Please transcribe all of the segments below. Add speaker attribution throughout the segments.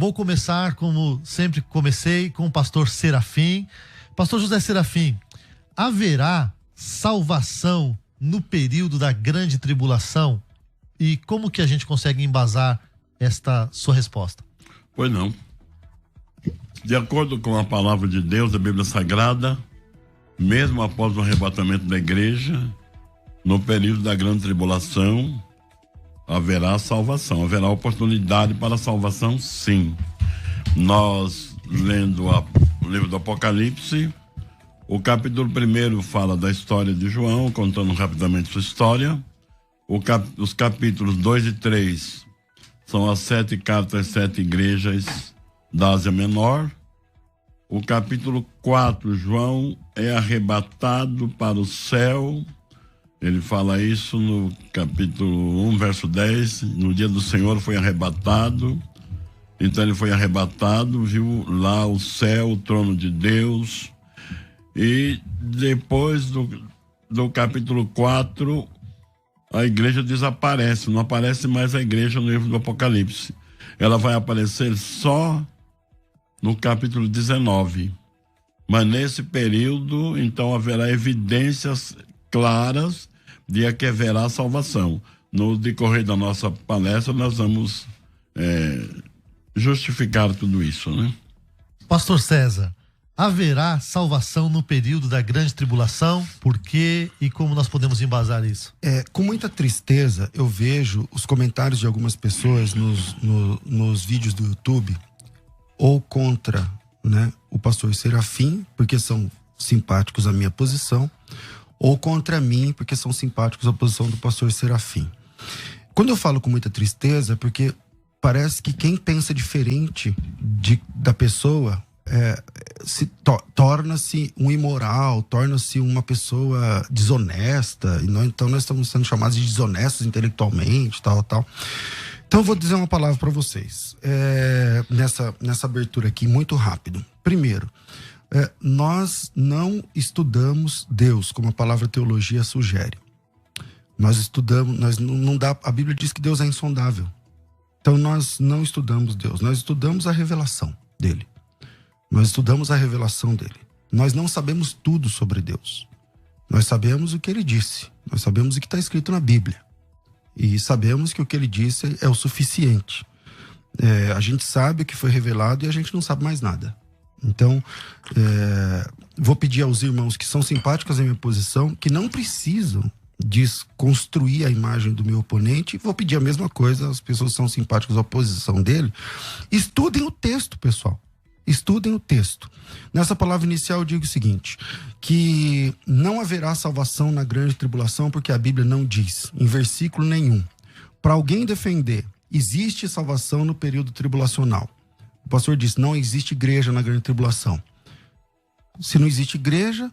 Speaker 1: Vou começar, como sempre comecei, com o pastor Serafim. Pastor José Serafim, haverá salvação no período da grande tribulação? E como que a gente consegue embasar esta sua resposta?
Speaker 2: Pois não. De acordo com a palavra de Deus, a Bíblia Sagrada, mesmo após o arrebatamento da igreja, no período da grande tribulação, haverá salvação, haverá oportunidade para a salvação, sim. Nós, lendo o livro do Apocalipse, o capítulo 1 fala da história de João, contando rapidamente sua história. Os capítulos 2 e 3 são as 7 cartas, 7 igrejas da Ásia Menor. O capítulo 4, João é arrebatado para o céu. Ele fala isso no capítulo 1, verso 10. No dia do Senhor foi arrebatado. Então ele foi arrebatado, viu lá o céu, o trono de Deus. E depois do capítulo 4, a igreja desaparece. Não aparece mais a igreja no livro do Apocalipse. Ela vai aparecer só no capítulo 19. Mas nesse período, então, haverá evidências claras de que haverá salvação. No decorrer da nossa palestra, nós vamos justificar tudo isso, né?
Speaker 1: Pastor César, haverá salvação no período da grande tribulação? Por quê e como nós podemos embasar isso?
Speaker 3: Com muita tristeza, eu vejo os comentários de algumas pessoas nos vídeos do YouTube, ou contra, né, o pastor Serafim, porque são simpáticos à minha posição, ou contra mim, porque são simpáticos à posição do pastor Serafim. Quando eu falo com muita tristeza, é porque parece que quem pensa diferente da pessoa torna-se um imoral, torna-se uma pessoa desonesta, então nós estamos sendo chamados de desonestos intelectualmente, tal. Então eu vou dizer uma palavra para vocês, nessa abertura aqui, muito rápido. Primeiro, nós não estudamos Deus, como a palavra teologia sugere. Nós estudamos, a Bíblia diz que Deus é insondável. Então nós não estudamos Deus, nós estudamos a revelação dele. Nós estudamos a revelação dele. Nós não sabemos tudo sobre Deus. Nós sabemos o que ele disse. Nós sabemos o que está escrito na Bíblia. E sabemos que o que ele disse é o suficiente. A gente sabe o que foi revelado e a gente não sabe mais nada. Então, vou pedir aos irmãos que são simpáticos à minha posição, que não precisam desconstruir a imagem do meu oponente. Vou pedir a mesma coisa às pessoas que são simpáticas à posição dele. Estudem o texto, pessoal. Estudem o texto. Nessa palavra inicial eu digo o seguinte, que não haverá salvação na grande tribulação, porque a Bíblia não diz, em versículo nenhum. Para alguém defender, existe salvação no período tribulacional. O pastor disse, não existe igreja na grande tribulação. Se não existe igreja,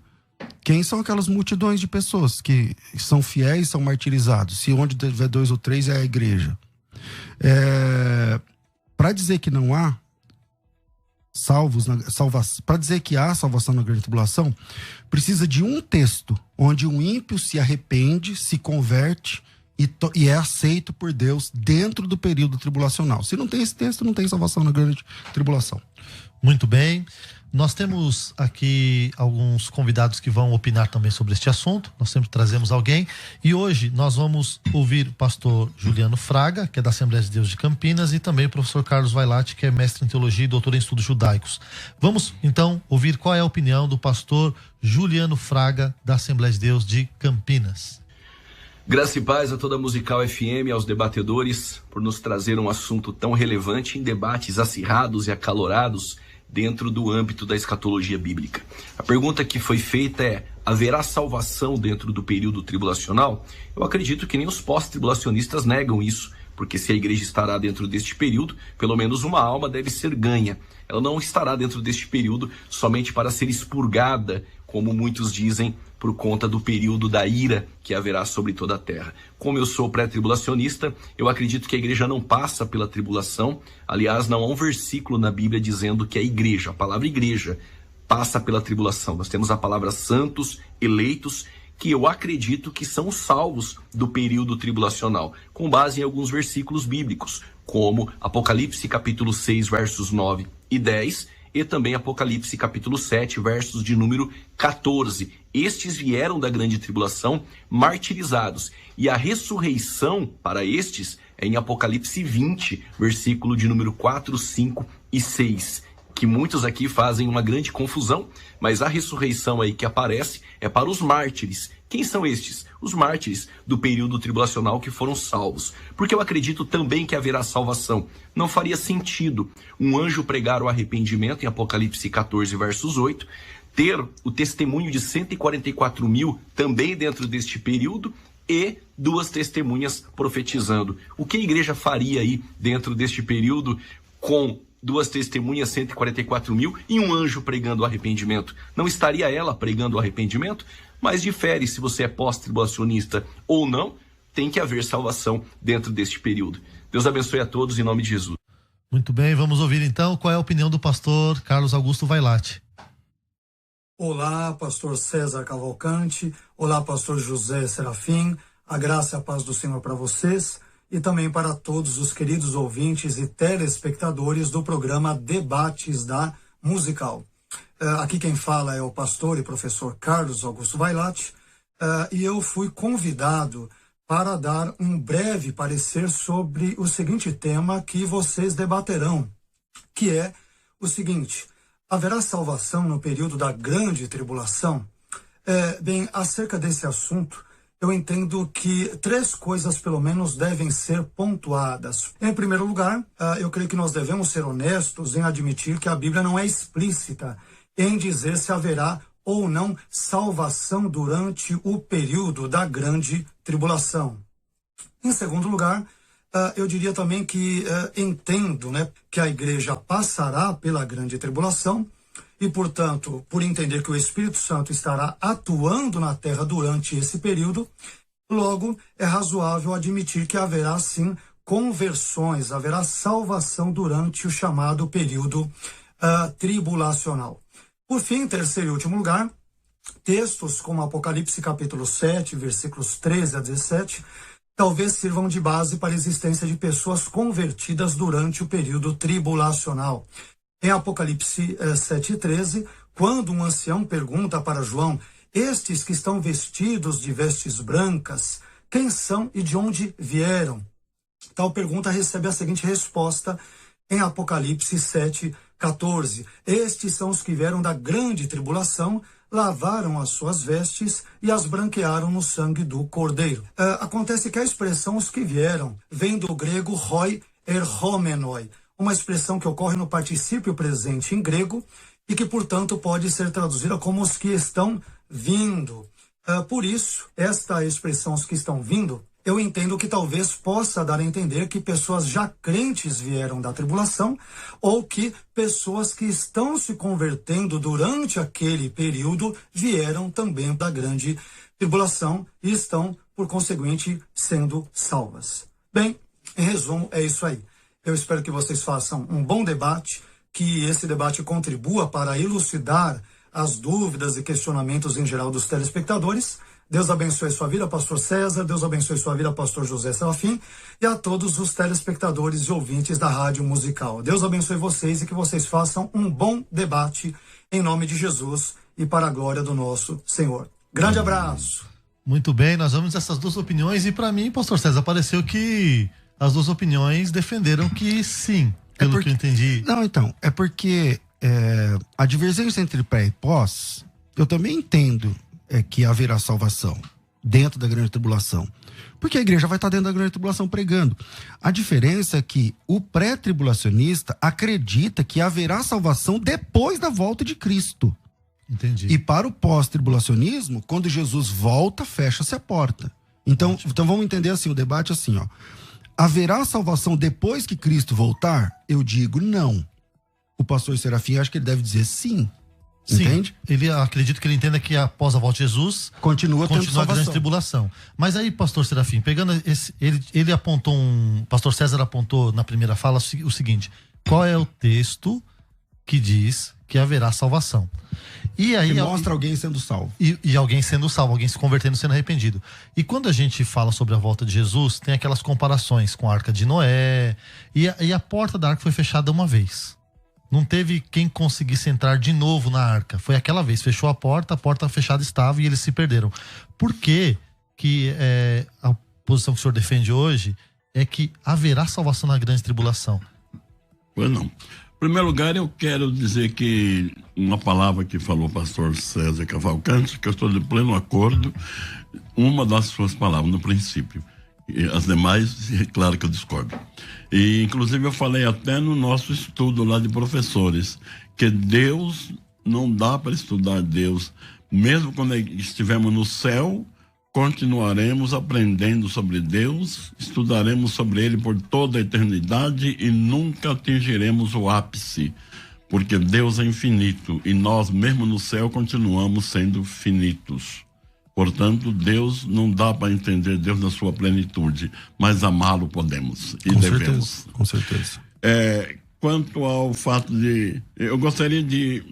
Speaker 3: quem são aquelas multidões de pessoas que são fiéis e são martirizados? Se onde tiver 2 ou 3 é a igreja. Para dizer que não há para dizer que há salvação na grande tribulação, precisa de um texto onde um ímpio se arrepende, se converte e é aceito por Deus dentro do período tribulacional. Se não tem esse texto, não tem salvação na grande tribulação.
Speaker 1: Muito bem. Nós temos aqui alguns convidados que vão opinar também sobre este assunto. Nós sempre trazemos alguém. E hoje nós vamos ouvir o pastor Juliano Fraga, que é da Assembleia de Deus de Campinas, e também o professor Carlos Vailate, que é mestre em teologia e doutor em estudos judaicos. Vamos, então, ouvir qual é a opinião do pastor Juliano Fraga, da Assembleia de Deus de Campinas.
Speaker 4: Graça e paz a toda a Musical FM, aos debatedores, por nos trazer um assunto tão relevante em debates acirrados e acalorados dentro do âmbito da escatologia bíblica. A pergunta que foi feita é: haverá salvação dentro do período tribulacional? Eu acredito que nem os pós-tribulacionistas negam isso, porque se a igreja estará dentro deste período, pelo menos uma alma deve ser ganha. Ela não estará dentro deste período somente para ser expurgada, como muitos dizem, por conta do período da ira que haverá sobre toda a terra. Como eu sou pré-tribulacionista, eu acredito que a igreja não passa pela tribulação. Aliás, não há um versículo na Bíblia dizendo que a igreja, a palavra igreja, passa pela tribulação. Nós temos a palavra santos, eleitos, que eu acredito que são salvos do período tribulacional, com base em alguns versículos bíblicos, como Apocalipse capítulo 6, versos 9 e 10, e também Apocalipse capítulo 7, versos de número 14. Estes vieram da grande tribulação martirizados, e a ressurreição para estes é em Apocalipse 20, versículo de número 4, 5 e 6, que muitos aqui fazem uma grande confusão, mas a ressurreição aí que aparece é para os mártires. Quem são estes? Os mártires do período tribulacional que foram salvos. Porque eu acredito também que haverá salvação. Não faria sentido um anjo pregar o arrependimento em Apocalipse 14, versos 8, ter o testemunho de 144 mil também dentro deste período e 2 testemunhas profetizando. O que a igreja faria aí dentro deste período com 2 testemunhas, 144 mil e um anjo pregando o arrependimento? Não estaria ela pregando o arrependimento? Mas difere se você é pós-tribulacionista ou não, tem que haver salvação dentro deste período. Deus abençoe a todos em nome de Jesus.
Speaker 1: Muito bem, vamos ouvir então qual é a opinião do pastor Carlos Augusto Vailate.
Speaker 5: Olá, pastor César Cavalcante. Olá, pastor José Serafim. A graça e a paz do Senhor para vocês e também para todos os queridos ouvintes e telespectadores do programa Debates da Musical. Aqui quem fala é o pastor e professor Carlos Augusto Vailate, e eu fui convidado para dar um breve parecer sobre o seguinte tema que vocês debaterão, que é o seguinte: haverá salvação no período da grande tribulação? Bem, acerca desse assunto, eu entendo que 3 coisas, pelo menos, devem ser pontuadas. Em primeiro lugar, eu creio que nós devemos ser honestos em admitir que a Bíblia não é explícita em dizer se haverá ou não salvação durante o período da grande tribulação. Em segundo lugar, eu diria também que entendo, que a igreja passará pela grande tribulação e, portanto, por entender que o Espírito Santo estará atuando na terra durante esse período, logo é razoável admitir que haverá, sim, conversões, haverá salvação durante o chamado período tribulacional. Por fim, em terceiro e último lugar, textos como Apocalipse capítulo 7, versículos 13 a 17, talvez sirvam de base para a existência de pessoas convertidas durante o período tribulacional. Em Apocalipse 7:13, quando um ancião pergunta para João: estes que estão vestidos de vestes brancas, quem são e de onde vieram? Tal pergunta recebe a seguinte resposta em Apocalipse 7:14. Estes são os que vieram da grande tribulação, lavaram as suas vestes e as branquearam no sangue do Cordeiro. Acontece que a expressão os que vieram vem do grego hoi erhomenoi, uma expressão que ocorre no particípio presente em grego e que, portanto, pode ser traduzida como os que estão vindo. Por isso, esta expressão, os que estão vindo, eu entendo que talvez possa dar a entender que pessoas já crentes vieram da tribulação ou que pessoas que estão se convertendo durante aquele período vieram também da grande tribulação e estão, por conseguinte, sendo salvas. Bem, em resumo, é isso aí. Eu espero que vocês façam um bom debate, que esse debate contribua para elucidar as dúvidas e questionamentos em geral dos telespectadores. Deus abençoe sua vida, pastor César. Deus abençoe sua vida, pastor José Serafim. E a todos os telespectadores e ouvintes da Rádio Musical. Deus abençoe vocês e que vocês façam um bom debate em nome de Jesus e para a glória do nosso Senhor. Grande abraço.
Speaker 1: Muito bem, nós vamos essas 2 opiniões e para mim, pastor César, pareceu que as 2 opiniões defenderam que sim, pelo que eu entendi.
Speaker 3: Não, então, é porque a divergência entre pré e pós, eu também entendo que haverá salvação dentro da grande tribulação. Porque a igreja vai estar dentro da grande tribulação pregando. A diferença é que o pré-tribulacionista acredita que haverá salvação depois da volta de Cristo.
Speaker 1: Entendi.
Speaker 3: E para o pós-tribulacionismo, quando Jesus volta, fecha-se a porta. Então vamos entender assim, o debate assim, ó. Haverá salvação depois que Cristo voltar? Eu digo não. O pastor Serafim, acho que ele deve dizer sim.
Speaker 1: Sim,
Speaker 3: entende?
Speaker 1: Ele acredita que ele entenda que após a volta de Jesus
Speaker 3: continua
Speaker 1: a grande tribulação. Mas aí, pastor Serafim, pegando ele apontou pastor César apontou na primeira fala o seguinte: qual é o texto que diz que haverá salvação. E aí
Speaker 3: que mostra alguém sendo salvo.
Speaker 1: E alguém sendo salvo, alguém se convertendo, sendo arrependido. E quando a gente fala sobre a volta de Jesus, tem aquelas comparações com a Arca de Noé. E a porta da arca foi fechada uma vez. Não teve quem conseguisse entrar de novo na arca. Foi aquela vez, fechou a porta fechada estava e eles se perderam. Por que a posição que o senhor defende hoje é que haverá salvação na grande tribulação?
Speaker 2: Pois não. Em primeiro lugar, eu quero dizer que uma palavra que falou o pastor César Cavalcante, que eu estou de pleno acordo, uma das suas palavras no princípio. E as demais, é claro que eu discordo. E, inclusive, eu falei até no nosso estudo lá de professores, que Deus, não dá para estudar Deus. Mesmo quando estivermos no céu, continuaremos aprendendo sobre Deus, estudaremos sobre Ele por toda a eternidade e nunca atingiremos o ápice, porque Deus é infinito e nós, mesmo no céu, continuamos sendo finitos. Portanto, Deus não dá para entender Deus na sua plenitude, mas amá-lo podemos e
Speaker 3: com
Speaker 2: devemos.
Speaker 3: Certeza, com certeza.
Speaker 2: Quanto ao fato de... Eu gostaria de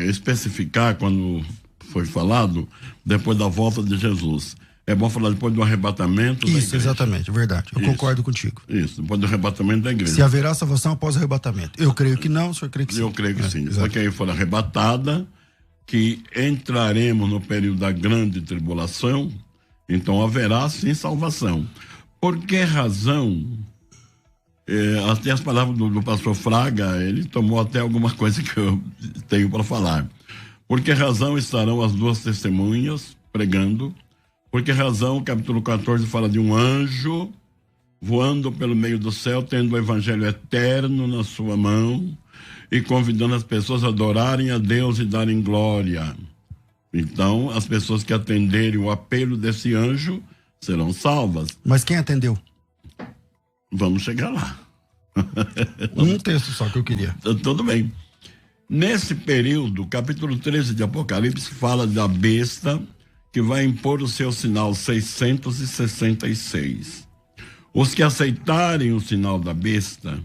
Speaker 2: especificar, quando foi falado, depois da volta de Jesus. É bom falar depois do arrebatamento da igreja.
Speaker 3: Exatamente, verdade. Eu concordo contigo.
Speaker 2: Isso, depois do arrebatamento da igreja.
Speaker 3: Se haverá salvação após o arrebatamento. Eu creio que não, o senhor crê que sim?
Speaker 2: Eu creio que sim. Só que aí for arrebatada, que entraremos no período da grande tribulação, então haverá sim salvação. Por que razão? Até as palavras do pastor Fraga, ele tomou até alguma coisa que eu tenho para falar. Por que razão estarão as duas testemunhas pregando? Por que razão o capítulo 14 fala de um anjo voando pelo meio do céu, tendo o evangelho eterno na sua mão e convidando as pessoas a adorarem a Deus e darem glória? Então, as pessoas que atenderem o apelo desse anjo serão salvas.
Speaker 3: Mas quem atendeu?
Speaker 2: Vamos chegar lá.
Speaker 3: Um texto só que eu queria.
Speaker 2: Tudo bem. Nesse período, capítulo 13 de Apocalipse fala da besta que vai impor o seu sinal 666. Os que aceitarem o sinal da besta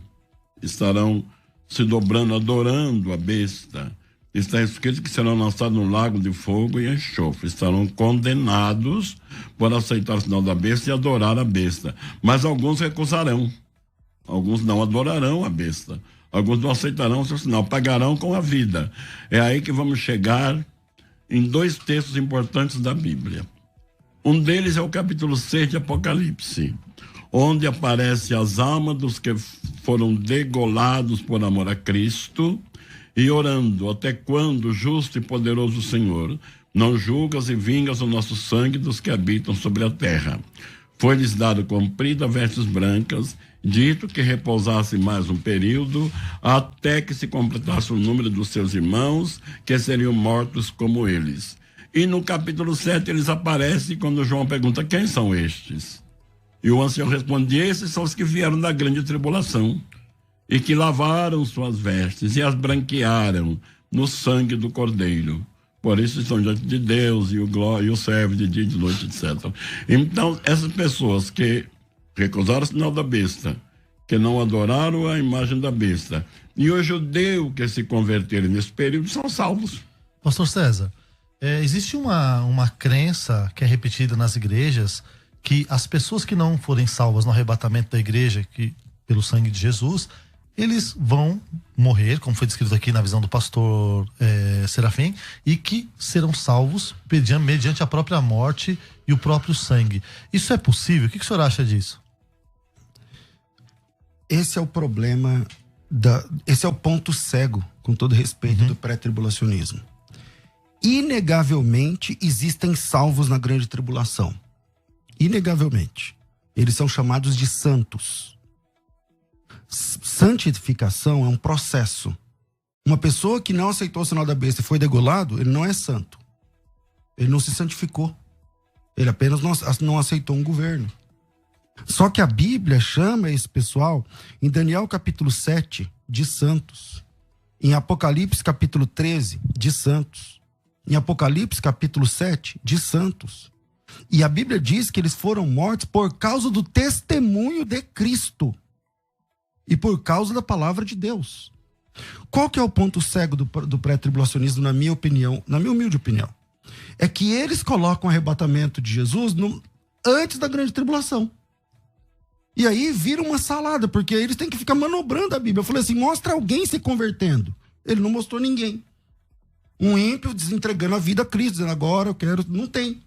Speaker 2: estarão se dobrando, adorando a besta. Está escrito que serão lançados no lago de fogo e enxofre. Estarão condenados por aceitar o sinal da besta e adorar a besta. Mas alguns recusarão. Alguns não adorarão a besta. Alguns não aceitarão o seu sinal, pagarão com a vida. É aí que vamos chegar em dois textos importantes da Bíblia. Um deles é o capítulo 6 de Apocalipse, onde aparece as almas dos que foram degolados por amor a Cristo e orando: até quando, justo e poderoso Senhor, não julgas e vingas o nosso sangue dos que habitam sobre a terra? Foi-lhes dado comprida vestes brancas, dito que repousasse mais um período, até que se completasse o número dos seus irmãos, que seriam mortos como eles. E no capítulo 7 eles aparecem quando João pergunta: quem são estes? E o ancião responde: esses são os que vieram da grande tribulação, e que lavaram suas vestes e as branquearam no sangue do Cordeiro. Por isso estão diante de Deus e o serve de dia e de noite, etc. Então, essas pessoas que recusaram o sinal da besta, que não adoraram a imagem da besta, e os judeus que se converterem nesse período são salvos.
Speaker 1: Pastor César, existe uma crença que é repetida nas igrejas, que as pessoas que não forem salvas no arrebatamento da igreja, pelo sangue de Jesus, eles vão morrer, como foi descrito aqui na visão do pastor Serafim, e que serão salvos mediante a própria morte e o próprio sangue. Isso é possível? O que o senhor acha disso?
Speaker 3: Esse é o problema, esse é o ponto cego, com todo respeito, do pré-tribulacionismo. Inegavelmente existem salvos na grande tribulação. Inegavelmente. Eles são chamados de santos. Santificação é um processo. Uma pessoa que não aceitou o sinal da besta e foi degolado, ele não é santo. Ele não se santificou. Ele apenas não aceitou um governo. Só que a Bíblia chama esse pessoal, em Daniel capítulo 7, de santos. Em Apocalipse capítulo 13, de santos. Em Apocalipse capítulo 7, de santos. E a Bíblia diz que eles foram mortos por causa do testemunho de Cristo. E por causa da palavra de Deus. Qual que é o ponto cego do pré-tribulacionismo, na minha opinião, na minha humilde opinião? É que eles colocam o arrebatamento de Jesus antes da grande tribulação. E aí vira uma salada, porque eles têm que ficar manobrando a Bíblia. Eu falei assim, mostra alguém se convertendo. Ele não mostrou ninguém. Um ímpio desentregando a vida a Cristo, dizendo agora eu quero... Não tem.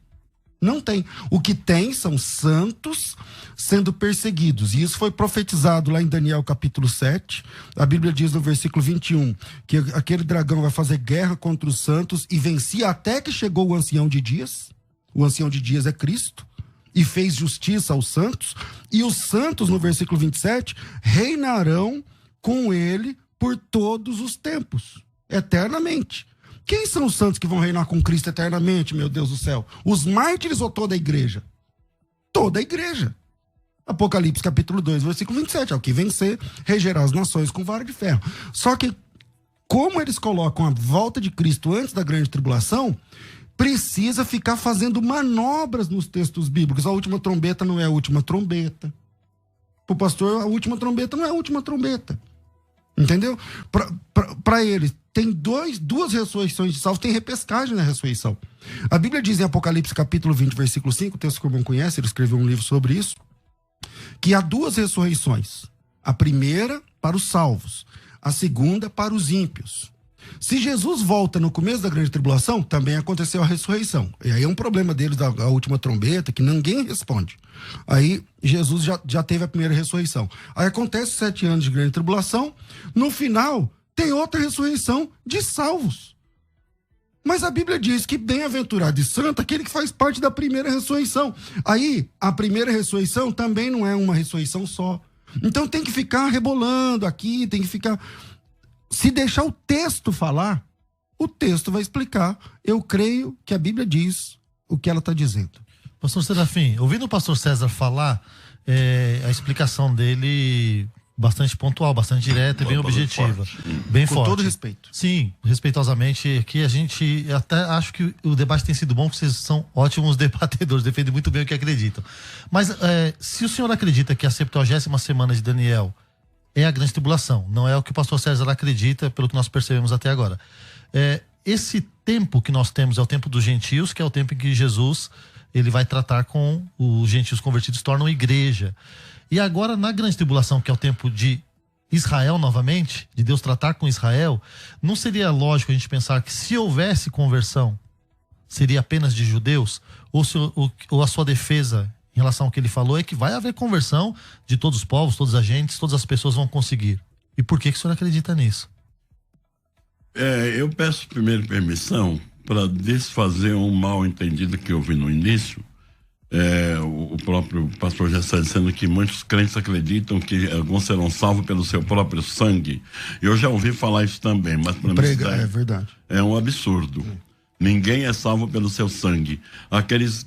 Speaker 3: Não tem. O que tem são santos sendo perseguidos. E isso foi profetizado lá em Daniel capítulo 7. A Bíblia diz no versículo 21 que aquele dragão vai fazer guerra contra os santos e vencia até que chegou o ancião de dias. O ancião de dias é Cristo. E fez justiça aos santos. E os santos, no versículo 27, reinarão com ele por todos os tempos, eternamente. Quem são os santos que vão reinar com Cristo eternamente, meu Deus do céu? Os mártires ou toda a igreja? Toda a igreja. Apocalipse capítulo 2, versículo 27. Ao que vencer, regerá as nações com vara de ferro. Só que, como eles colocam a volta de Cristo antes da grande tribulação, precisa ficar fazendo manobras nos textos bíblicos. A última trombeta não é a última trombeta. Para o pastor, a última trombeta não é a última trombeta. Entendeu? Para eles, tem duas ressurreições de salvos, tem repescagem na ressurreição. A Bíblia diz em Apocalipse capítulo 20, versículo 5, o texto que o irmão conhece, ele escreveu um livro sobre isso, que há duas ressurreições. A primeira para os salvos, a segunda para os ímpios. Se Jesus volta no começo da grande tribulação, também aconteceu a ressurreição. E aí é um problema deles, da última trombeta, que ninguém responde. Aí Jesus já teve a primeira ressurreição. Aí acontece 7 anos de grande tribulação, no final tem outra ressurreição de salvos. Mas a Bíblia diz que bem-aventurado e santo aquele que faz parte da primeira ressurreição. Aí a primeira ressurreição também não é uma ressurreição só. Então tem que ficar rebolando aqui, tem que ficar... Se deixar o texto falar, o texto vai explicar. Eu creio que a Bíblia diz o que ela está dizendo.
Speaker 1: Pastor Serafim, ouvindo o pastor César falar, a explicação dele bastante pontual, bastante direta e bem objetiva. Bem forte.
Speaker 3: Com todo respeito.
Speaker 1: Sim, respeitosamente. Aqui a gente até acho que o debate tem sido bom, porque vocês são ótimos debatedores, defendem muito bem o que acreditam. Mas se o senhor acredita que a 70ª semana de Daniel é a grande tribulação, não é o que o pastor César acredita, pelo que nós percebemos até agora. Esse tempo que nós temos é o tempo dos gentios, que é o tempo em que Jesus ele vai tratar com os gentios convertidos, tornam igreja. E agora, na grande tribulação, que é o tempo de Israel novamente, de Deus tratar com Israel, não seria lógico a gente pensar que se houvesse conversão, seria apenas de judeus? Ou a sua defesa em relação ao que ele falou é que vai haver conversão de todos os povos, todas as gentes, todas as pessoas vão conseguir. E por que o senhor acredita nisso?
Speaker 2: Eu peço primeiro permissão para desfazer um mal entendido que eu vi no início. O próprio pastor já está dizendo que muitos crentes acreditam que alguns serão salvos pelo seu próprio sangue. Eu já ouvi falar isso também, mas para mim
Speaker 3: é verdade.
Speaker 2: É um absurdo. Ninguém é salvo pelo seu sangue. Aqueles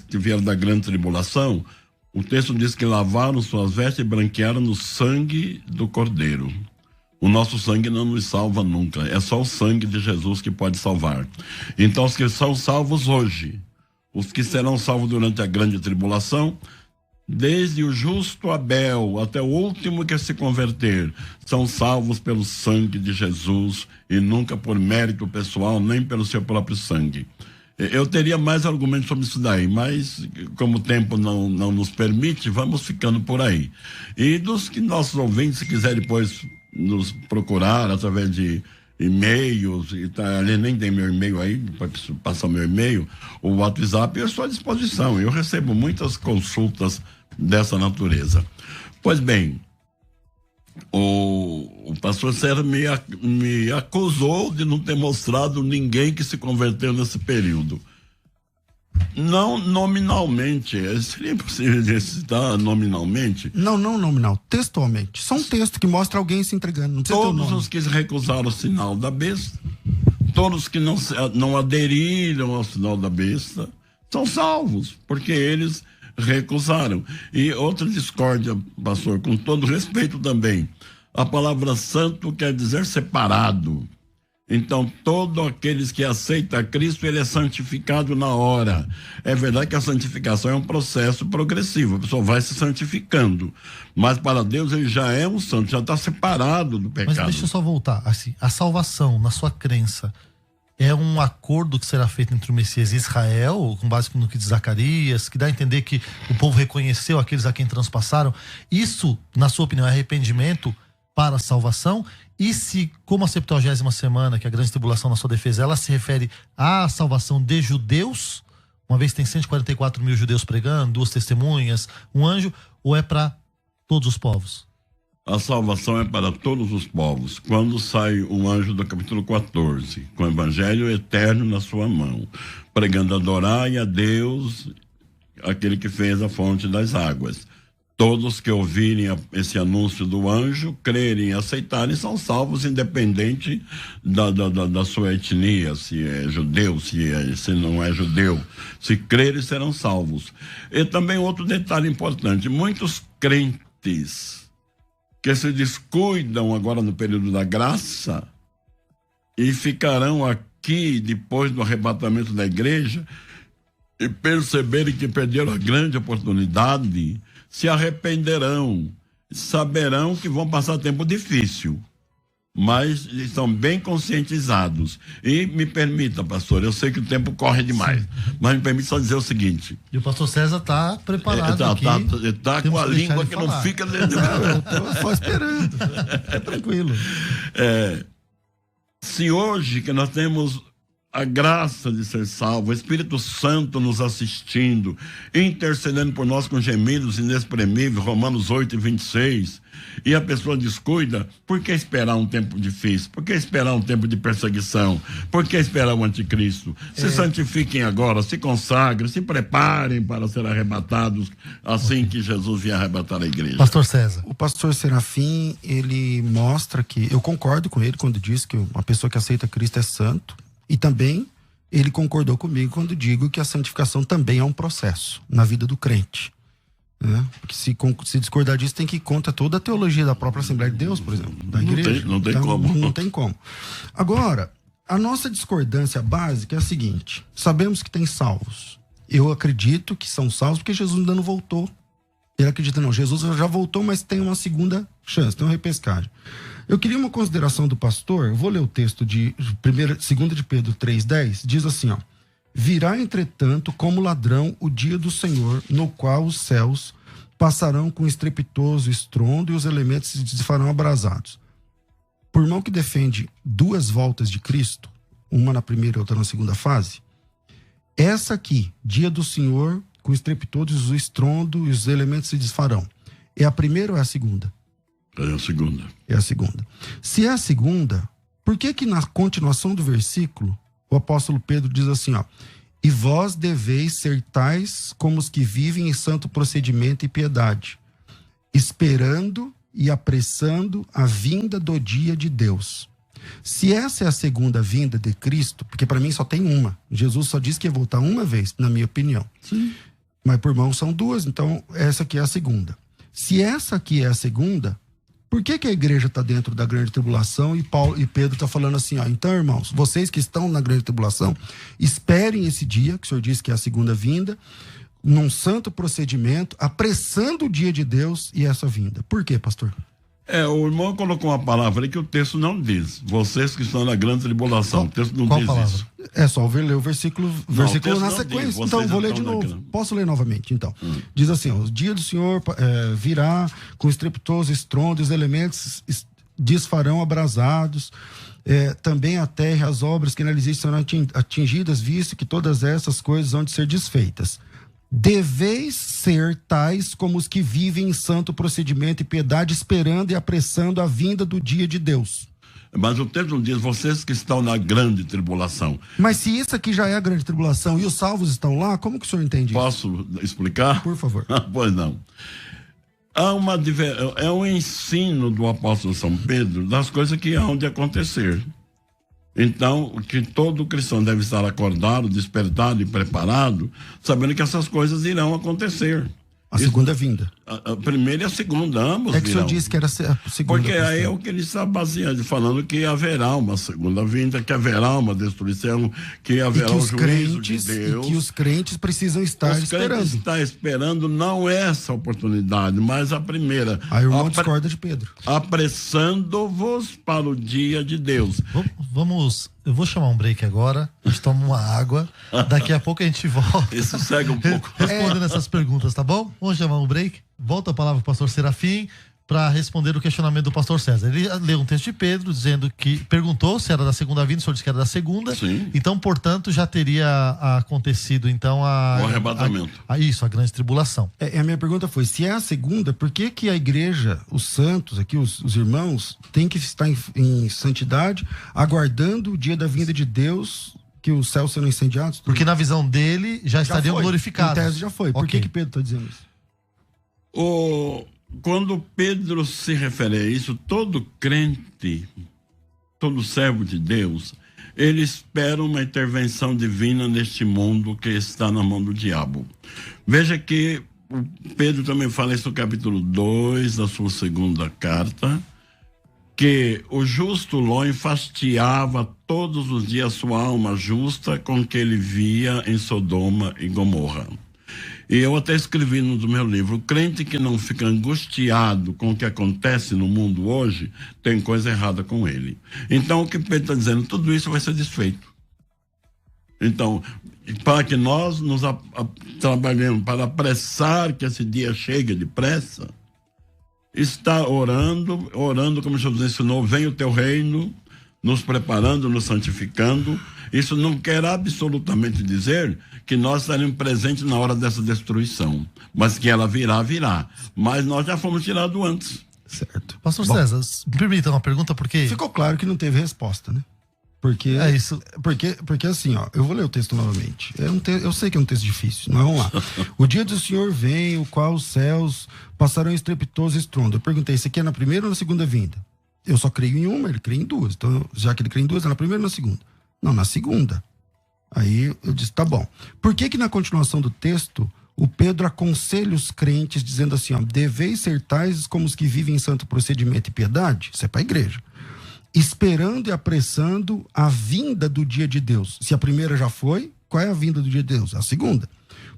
Speaker 2: que vieram da grande tribulação, o texto diz que lavaram suas vestes e branquearam no sangue do Cordeiro. O nosso sangue não nos salva nunca, é só o sangue de Jesus que pode salvar. Então os que são salvos hoje, os que serão salvos durante a grande tribulação, desde o justo Abel até o último que se converter, são salvos pelo sangue de Jesus e nunca por mérito pessoal, nem pelo seu próprio sangue. Eu teria mais argumentos sobre isso daí, mas como o tempo não nos permite, vamos ficando por aí. E dos que nossos ouvintes, se quiserem depois nos procurar através de e-mails, ele nem tem meu e-mail aí, pode passar meu e-mail, o WhatsApp, eu estou à disposição. Eu recebo muitas consultas dessa natureza. Pois bem, o pastor César me acusou de não ter mostrado ninguém que se converteu nesse período. Não nominalmente. Seria impossível de citar nominalmente?
Speaker 3: Não nominal, textualmente. Só um texto que mostra alguém se entregando. Não precisa ter o nome.
Speaker 2: Todos os que recusaram o sinal da besta, todos que não aderiram ao sinal da besta, são salvos, porque eles recusaram. E outra discórdia, pastor, com todo respeito também, a palavra santo quer dizer separado. Então, todos aqueles que aceitam Cristo, ele é santificado na hora. É verdade que a santificação é um processo progressivo, a pessoa vai se santificando. Mas para Deus ele já é um santo, já está separado do pecado.
Speaker 1: Mas deixa eu só voltar. Assim, a salvação, na sua crença, é um acordo que será feito entre o Messias e Israel, com base no que diz Zacarias, que dá a entender que o povo reconheceu aqueles a quem transpassaram. Isso, na sua opinião, é arrependimento para a salvação? E se, como a 70ª semana, que é a grande tribulação na sua defesa, ela se refere à salvação de judeus, uma vez que tem 144 mil judeus pregando, 2 testemunhas, um anjo, ou é para todos os povos?
Speaker 2: A salvação é para todos os povos. Quando sai um anjo do capítulo 14, com o evangelho eterno na sua mão, pregando adorai a Deus, aquele que fez a fonte das águas. Todos que ouvirem esse anúncio do anjo, crerem e aceitarem, são salvos, independente da sua etnia, se é judeu, se não é judeu. Se crerem, serão salvos. E também outro detalhe importante, muitos crentes que se descuidam agora no período da graça e ficarão aqui depois do arrebatamento da igreja e perceberem que perderam a grande oportunidade, se arrependerão, saberão que vão passar tempo difícil, mas estão bem conscientizados. E me permita, pastor, eu sei que o tempo corre demais, mas me permita só dizer o seguinte.
Speaker 1: E o pastor César está preparado aqui.
Speaker 2: Está com a língua que não fica dentro.
Speaker 3: Eu estou esperando. É tranquilo.
Speaker 2: Se hoje que nós temos a graça de ser salvo, o Espírito Santo nos assistindo, intercedendo por nós com gemidos inexprimíveis, Romanos 8:26, e a pessoa descuida, por que esperar um tempo difícil? Por que esperar um tempo de perseguição? Por que esperar o anticristo? Se santifiquem agora, se consagrem, se preparem para ser arrebatados assim que Jesus vier arrebatar a igreja.
Speaker 1: Pastor César.
Speaker 3: O pastor Serafim, ele mostra que, eu concordo com ele quando diz que uma pessoa que aceita Cristo é santo. E também ele concordou comigo quando digo que a santificação também é um processo na vida do crente, né? Porque se discordar disso, tem que ir contra toda a teologia da própria Assembleia de Deus, por exemplo, da igreja.
Speaker 2: Não tem como.
Speaker 3: Não tem como. Agora, a nossa discordância básica é a seguinte: sabemos que tem salvos. Eu acredito que são salvos porque Jesus ainda não voltou. Ele acredita, não, Jesus já voltou, mas tem uma segunda chance, tem uma repescagem. Eu queria uma consideração do pastor, eu vou ler o texto de 2 de Pedro 3:10, diz assim, ó: virá, entretanto, como ladrão o dia do Senhor, no qual os céus passarão com estrepitoso estrondo e os elementos se desfarão abrasados. Por irmão que defende 2 voltas de Cristo, uma na primeira e outra na segunda fase, essa aqui, dia do Senhor, com estrepitoso estrondo e os elementos se desfarão, é a primeira ou é a segunda?
Speaker 2: É a segunda.
Speaker 3: É a segunda. Se é a segunda, por que na continuação do versículo o apóstolo Pedro diz assim, ó: e vós deveis ser tais como os que vivem em santo procedimento e piedade, esperando e apressando a vinda do dia de Deus. Se essa é a segunda vinda de Cristo, porque para mim só tem uma, Jesus só disse que ia voltar uma vez, na minha opinião.
Speaker 2: Sim.
Speaker 3: Mas por irmão são 2, então essa aqui é a segunda. Se essa aqui é a segunda, por que a igreja está dentro da grande tribulação e Pedro está falando assim, ó: então, irmãos, vocês que estão na grande tribulação, esperem esse dia, que o senhor disse que é a segunda vinda, num santo procedimento, apressando o dia de Deus e essa vinda. Por quê, pastor?
Speaker 2: O irmão colocou uma palavra aí que o texto não diz. Vocês que estão na grande tribulação. O texto não
Speaker 1: qual
Speaker 2: diz
Speaker 1: palavra?
Speaker 2: isso.
Speaker 3: É só ler o versículo na
Speaker 2: não
Speaker 3: sequência.
Speaker 2: diz,
Speaker 3: Então, vou ler de
Speaker 2: estão
Speaker 3: novo.
Speaker 2: naquela.
Speaker 3: Posso ler novamente, então. Diz assim, ó: o dia do Senhor virá com estrepitoso estrondo, os elementos desfarão abrasados, também a terra e as obras que nela existem serão atingidas, visto que todas essas coisas vão de ser desfeitas. Deveis ser tais como os que vivem em santo procedimento e piedade, esperando e apressando a vinda do dia de Deus.
Speaker 2: Mas o texto não diz vocês que estão na grande tribulação.
Speaker 3: Mas se isso aqui já é a grande tribulação e os salvos estão lá, como que o senhor entende isso?
Speaker 2: Posso explicar?
Speaker 3: Por favor.
Speaker 2: Pois não. É um ensino do apóstolo São Pedro das coisas que hão de acontecer. Então, que todo cristão deve estar acordado, despertado e preparado, sabendo que essas coisas irão acontecer.
Speaker 3: A segunda vinda.
Speaker 2: A primeira e a segunda, ambos
Speaker 3: É que o senhor
Speaker 2: virão.
Speaker 3: disse que era a segunda.
Speaker 2: Porque aí é o que ele está baseando, falando que haverá uma segunda vinda, que haverá uma destruição, que haverá o juízo de Deus.
Speaker 3: E que os crentes precisam estar esperando.
Speaker 2: Os crentes estão esperando não essa oportunidade, mas a primeira.
Speaker 3: Aí o irmão discorda de Pedro.
Speaker 2: Apressando-vos para o dia de Deus.
Speaker 1: Eu vou chamar um break agora, a gente toma uma água, daqui a pouco a gente volta.
Speaker 2: Isso segue um pouco.
Speaker 1: Respondendo essas perguntas, tá bom? Vamos chamar um break. Volta a palavra pro pastor Serafim para responder o questionamento do pastor César. Ele leu um texto de Pedro dizendo que perguntou se era da segunda vinda, o senhor disse que era da segunda.
Speaker 2: Sim.
Speaker 1: Então, portanto, já teria acontecido então
Speaker 2: O arrebatamento.
Speaker 1: A grande tribulação.
Speaker 3: A minha pergunta foi, se é a segunda, por que a igreja, os santos aqui, os irmãos, tem que estar em santidade, aguardando o dia da vinda de Deus, que os céus serão incendiados?
Speaker 1: Porque na visão dele já estariam
Speaker 3: foi.
Speaker 1: glorificados.
Speaker 3: Em tese já foi. Por
Speaker 1: Ok.
Speaker 3: que Pedro está dizendo isso?
Speaker 2: Quando Pedro se refere a isso, todo crente, todo servo de Deus, ele espera uma intervenção divina neste mundo que está na mão do diabo. Veja que o Pedro também fala isso no capítulo 2 da sua segunda carta, que o justo Ló enfastiava todos os dias sua alma justa com que ele via em Sodoma e Gomorra. E eu até escrevi no meu livro, o crente que não fica angustiado com o que acontece no mundo hoje, tem coisa errada com ele. Então, o que Pedro está dizendo, tudo isso vai ser desfeito. Então, para que nós nos trabalhemos, para apressar que esse dia chegue depressa, está orando, como Jesus ensinou, vem o teu reino, nos preparando, nos santificando. Isso não quer absolutamente dizer que nós estaremos presentes na hora dessa destruição, mas que ela virá. Mas nós já fomos tirados antes.
Speaker 3: Certo.
Speaker 1: Pastor César, me permita uma pergunta, porque...
Speaker 3: Ficou claro que não teve resposta, né? Porque,
Speaker 1: É isso.
Speaker 3: Porque assim, ó, eu vou ler o texto novamente. Eu sei que é um texto difícil, mas vamos lá. O dia do Senhor vem, o qual os céus passarão estrepitoso estrondo. Eu perguntei, isso aqui é na primeira ou na segunda vinda? Eu só creio em uma, ele crê em duas. Então, já que ele crê em duas, é na primeira ou na segunda? Não, na segunda. Aí eu disse, tá bom. Por que na continuação do texto, o Pedro aconselha os crentes dizendo assim, ó, deveis ser tais como os que vivem em santo procedimento e piedade? Isso é para a igreja. Esperando e apressando a vinda do dia de Deus. Se a primeira já foi, qual é a vinda do dia de Deus? A segunda.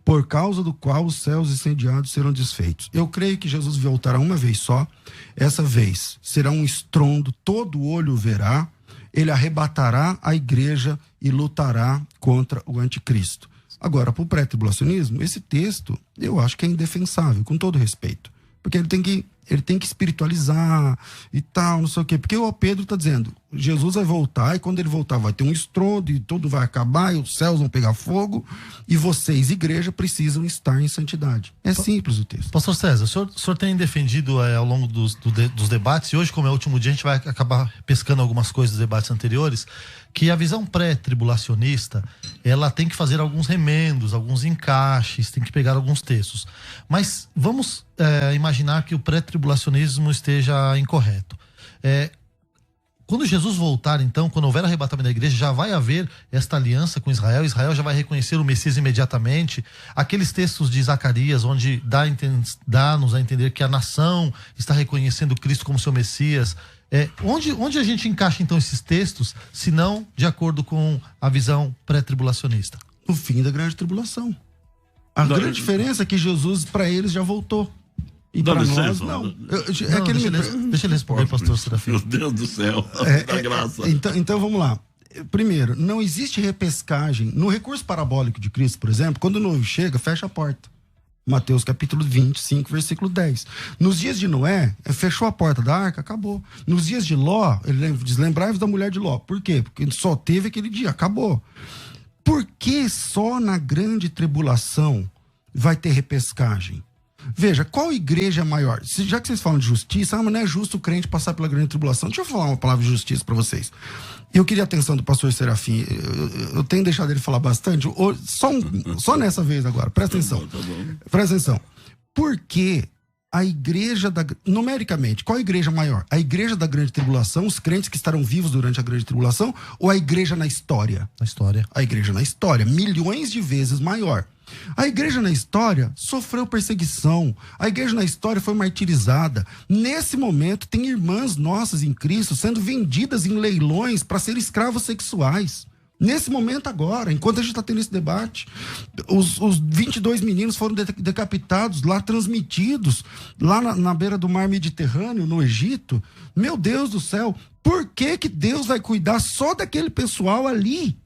Speaker 3: Por causa do qual os céus incendiados serão desfeitos. Eu creio que Jesus voltará uma vez só. Essa vez será um estrondo, todo olho verá. Ele arrebatará a igreja e lutará contra o anticristo. Agora, para o pré-tribulacionismo, esse texto eu acho que é indefensável, com todo respeito. Porque ele tem que espiritualizar e tal, não sei o quê. Porque o Pedro está dizendo, Jesus vai voltar e quando ele voltar vai ter um estrondo e tudo vai acabar e os céus vão pegar fogo e vocês, igreja, precisam estar em santidade. É simples o texto.
Speaker 1: Pastor César, o senhor tem defendido ao longo dos debates, e hoje, como é o último dia, a gente vai acabar pescando algumas coisas dos debates anteriores, que a visão pré-tribulacionista, ela tem que fazer alguns remendos, alguns encaixes, tem que pegar alguns textos. Mas vamos imaginar que o pré-tribulacionismo esteja incorreto. Quando Jesus voltar, então, quando houver arrebatamento da igreja, já vai haver esta aliança com Israel. Israel já vai reconhecer o Messias imediatamente. Aqueles textos de Zacarias, onde dá-nos a entender que a nação está reconhecendo Cristo como seu Messias. Onde a gente encaixa, então, esses textos, se não de acordo com a visão pré-tribulacionista?
Speaker 3: O fim da grande tribulação. A grande diferença é que Jesus, para eles, já voltou. E para nós, não.
Speaker 1: Deixa ele responder, pastor Serafim.
Speaker 2: Meu Deus do céu, da graça.
Speaker 3: Então vamos lá. Primeiro, não existe repescagem. No recurso parabólico de Cristo, por exemplo, quando o noivo chega, fecha a porta. Mateus capítulo 25, versículo 10. Nos dias de Noé, fechou a porta da arca, acabou. Nos dias de Ló, ele diz, lembrai-vos da mulher de Ló. Por quê? Porque só teve aquele dia, acabou. Por que só na grande tribulação vai ter repescagem? Veja, qual igreja é maior? Já que vocês falam de justiça, mas não é justo o crente passar pela grande tribulação. Deixa eu falar uma palavra de justiça para vocês. Eu queria a atenção do pastor Serafim. Eu tenho deixado ele falar bastante. Só nessa vez agora. Presta atenção.
Speaker 2: Tá bom.
Speaker 3: Presta atenção. Por que a igreja numericamente, qual a igreja maior? A igreja da grande tribulação, os crentes que estarão vivos durante a grande tribulação, ou a igreja na história?
Speaker 1: Na história.
Speaker 3: A igreja na história, milhões de vezes maior. A igreja na história sofreu perseguição. A igreja na história foi martirizada. Nesse momento, tem irmãs nossas em Cristo sendo vendidas em leilões para ser escravos sexuais. Nesse momento agora, enquanto a gente está tendo esse debate, os 22 meninos foram decapitados lá, transmitidos, lá na beira do mar Mediterrâneo, no Egito. Meu Deus do céu, por que Deus vai cuidar só daquele pessoal ali?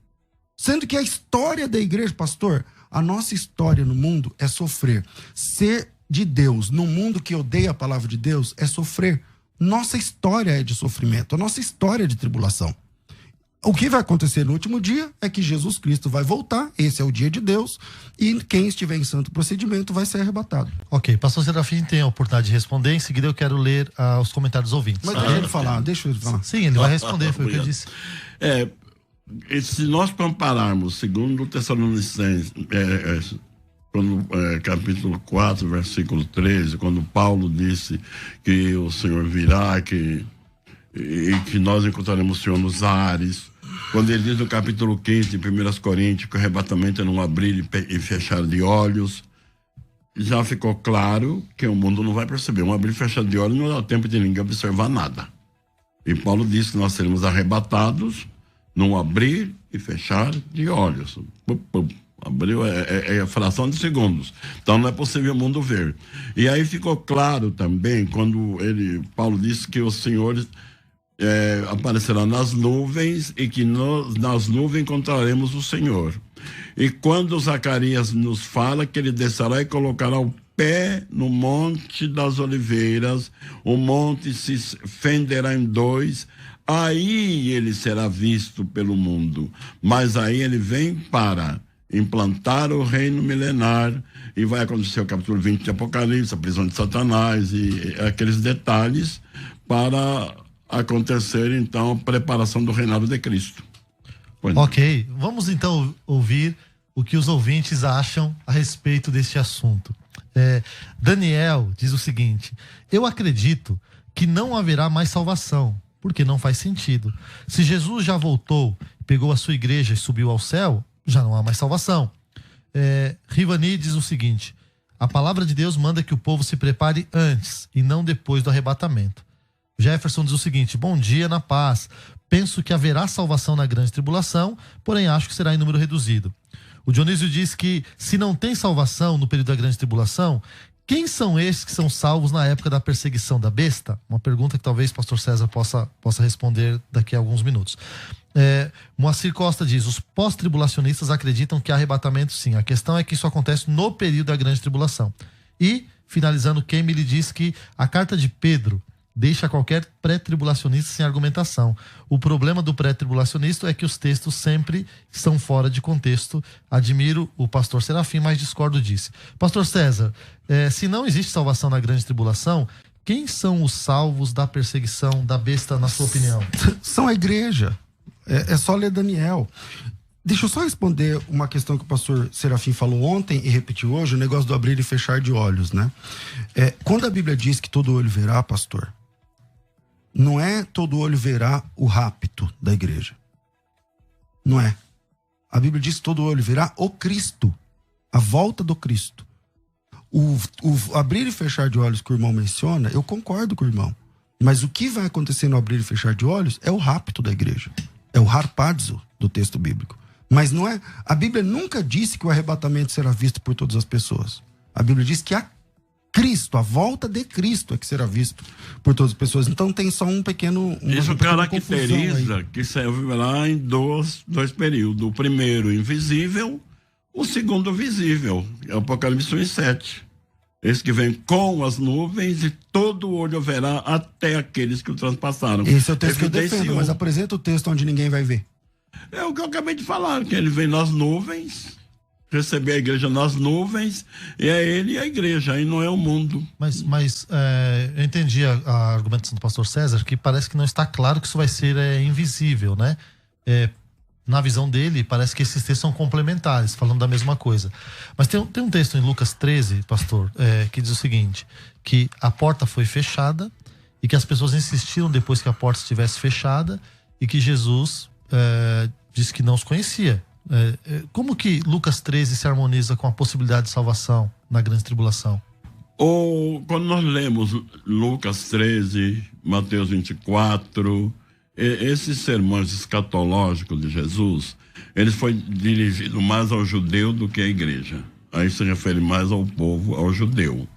Speaker 3: Sendo que a história da igreja, pastor, a nossa história no mundo é sofrer. Ser de Deus num mundo que odeia a palavra de Deus é sofrer. Nossa história é de sofrimento, a nossa história é de tribulação. O que vai acontecer no último dia é que Jesus Cristo vai voltar, esse é o dia de Deus, e quem estiver em santo procedimento vai ser arrebatado.
Speaker 1: Ok, pastor Serafim tem a oportunidade de responder, em seguida eu quero ler os comentários dos ouvintes.
Speaker 3: Mas deixa ele falar.
Speaker 1: Sim, ele vai responder, foi o que eu disse.
Speaker 2: E se nós compararmos, segundo o Tessalonicenses, capítulo 4, versículo 13, quando Paulo disse que o Senhor virá, e que nós encontraremos o Senhor nos ares, quando ele diz no capítulo 15, em 1 Coríntios, que o arrebatamento é num abrir e fechar de olhos, já ficou claro que o mundo não vai perceber. Um abrir e fechar de olhos não dá tempo de ninguém observar nada. E Paulo diz que nós seremos arrebatados num abrir e fechar de olhos. Abriu é a fração de segundos. Então não é possível o mundo ver. E aí ficou claro também quando Paulo disse que o Senhor aparecerá nas nuvens e que nas nuvens encontraremos o Senhor. E quando Zacarias nos fala que ele descerá e colocará o pé no Monte das Oliveiras, o monte se fenderá em dois, aí ele será visto pelo mundo. Mas aí ele vem para implantar o reino milenar, e vai acontecer o capítulo 20 de Apocalipse, a prisão de Satanás e aqueles detalhes para acontecer então a preparação do reinado de Cristo.
Speaker 1: Ok, vamos então ouvir o que os ouvintes acham a respeito deste assunto. Daniel diz o seguinte: eu acredito que não haverá mais salvação, porque não faz sentido. Se Jesus já voltou, pegou a sua igreja e subiu ao céu, já não há mais salvação. Rivani diz o seguinte: a palavra de Deus manda que o povo se prepare antes e não depois do arrebatamento. Jefferson diz o seguinte: bom dia, na paz. Penso que haverá salvação na grande tribulação, porém acho que será em número reduzido. O Dionísio diz que se não tem salvação no período da grande tribulação, quem são esses que são salvos na época da perseguição da besta? Uma pergunta que talvez o pastor César possa responder daqui a alguns minutos. Moacir Costa diz: os pós-tribulacionistas acreditam que há arrebatamento sim. A questão é que isso acontece no período da grande tribulação. E, finalizando, Kemily diz que a carta de Pedro deixa qualquer pré-tribulacionista sem argumentação. O problema do pré-tribulacionista é que os textos sempre são fora de contexto. Admiro o pastor Serafim, mas discordo disso. Pastor César, se não existe salvação na grande tribulação, quem são os salvos da perseguição da besta, na sua opinião?
Speaker 3: São a igreja. É só ler Daniel. Deixa eu só responder uma questão que o pastor Serafim falou ontem e repetiu hoje, o negócio do abrir e fechar de olhos, né? Quando a Bíblia diz que todo olho verá, pastor, não é todo olho verá o rapto da igreja. Não é. A Bíblia diz que todo olho verá o Cristo, a volta do Cristo. O abrir e fechar de olhos que o irmão menciona, eu concordo com o irmão. Mas o que vai acontecer no abrir e fechar de olhos é o rapto da igreja. É o harpazo do texto bíblico. Mas não é. A Bíblia nunca disse que o arrebatamento será visto por todas as pessoas. A Bíblia diz que a Cristo, a volta de Cristo é que será visto por todas as pessoas. Então tem só um pequeno...
Speaker 2: Isso caracteriza que será em dois períodos. O primeiro invisível, o segundo visível. É o Apocalipse 1:7. Esse que vem com as nuvens e todo olho verá até aqueles que o transpassaram.
Speaker 3: Esse é o texto que eu defendo, mas apresenta o texto onde ninguém vai ver.
Speaker 2: É o que eu acabei de falar, que ele vem nas nuvens, receber a igreja nas nuvens, e é ele e a igreja, aí não é o mundo.
Speaker 1: Mas eu entendi a argumentação do pastor César, que parece que não está claro que isso vai ser invisível, né? Na visão dele, parece que esses textos são complementares, falando da mesma coisa. Mas tem um texto em Lucas 13, pastor, que diz o seguinte, que a porta foi fechada e que as pessoas insistiram depois que a porta estivesse fechada e que Jesus disse que não os conhecia. Como que Lucas 13 se harmoniza com a possibilidade de salvação na grande tribulação?
Speaker 2: Quando nós lemos Lucas 13, Mateus 24, esses sermões escatológicos de Jesus, eles foi dirigido mais ao judeu do que à igreja. Aí se refere mais ao povo, ao judeu.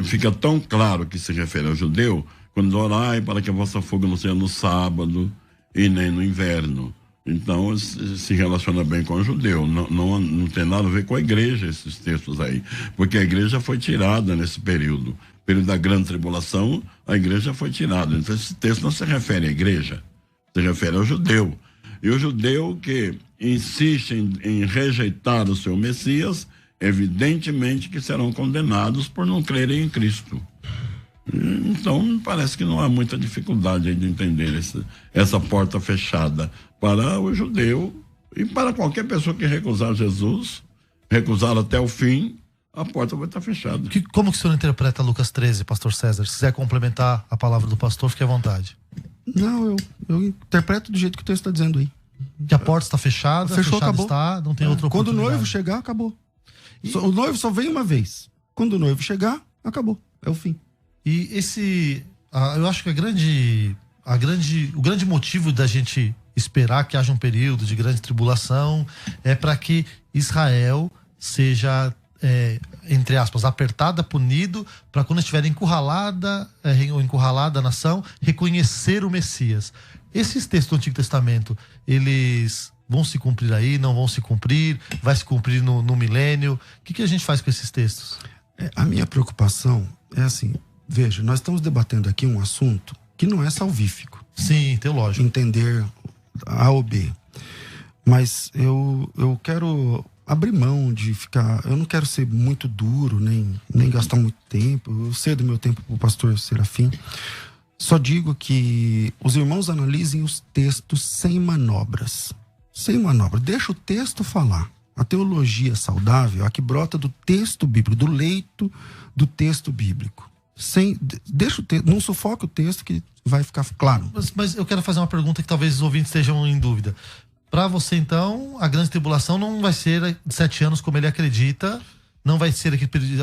Speaker 2: Fica tão claro que se refere ao judeu quando orai para que a vossa fuga não seja no sábado e nem no inverno. Então se relaciona bem com o judeu, não tem nada a ver com a igreja esses textos aí, porque a igreja foi tirada nesse período da grande tribulação, a igreja foi tirada. Então esse texto não se refere à igreja, se refere ao judeu. E o judeu que insiste em rejeitar o seu Messias, evidentemente que serão condenados por não crerem em Cristo. Então, me parece que não há muita dificuldade aí de entender essa porta fechada para o judeu e para qualquer pessoa que recusar Jesus, recusar até o fim, a porta vai estar fechada.
Speaker 1: Como que o senhor interpreta Lucas 13, pastor César? Se quiser complementar a palavra do pastor, fique à vontade.
Speaker 3: Não, eu interpreto do jeito que o texto está dizendo aí.
Speaker 1: Que a porta está fechada,
Speaker 3: fechou, acabou.
Speaker 1: Está, não tem outra
Speaker 3: Quando o
Speaker 1: oportunidade.
Speaker 3: noivo chegar, acabou. O noivo só vem uma vez. Quando o noivo chegar, acabou. É o fim.
Speaker 1: E eu acho que o grande motivo da gente esperar que haja um período de grande tribulação é para que Israel seja, entre aspas, apertada, punido, para quando estiver encurralada a nação, reconhecer o Messias. Esses textos do Antigo Testamento, eles vão se cumprir aí, não vão se cumprir, vai se cumprir no milênio? O que a gente faz com esses textos?
Speaker 3: A minha preocupação é assim, veja, nós estamos debatendo aqui um assunto que não é salvífico.
Speaker 1: Sim, teológico.
Speaker 3: Entender A ou B. Mas eu quero abrir mão de ficar... Eu não quero ser muito duro, nem gastar muito tempo. Eu cedo meu tempo para o pastor Serafim. Só digo que os irmãos analisem os textos sem manobras. Sem manobra. Deixa o texto falar. A teologia saudável, a que brota do texto bíblico, do leito do texto bíblico. Deixa o texto, não sufoca o texto que vai ficar claro.
Speaker 1: Mas eu quero fazer uma pergunta que talvez os ouvintes estejam em dúvida. Para você, então, a grande tribulação não vai ser 7 anos como ele acredita, não vai ser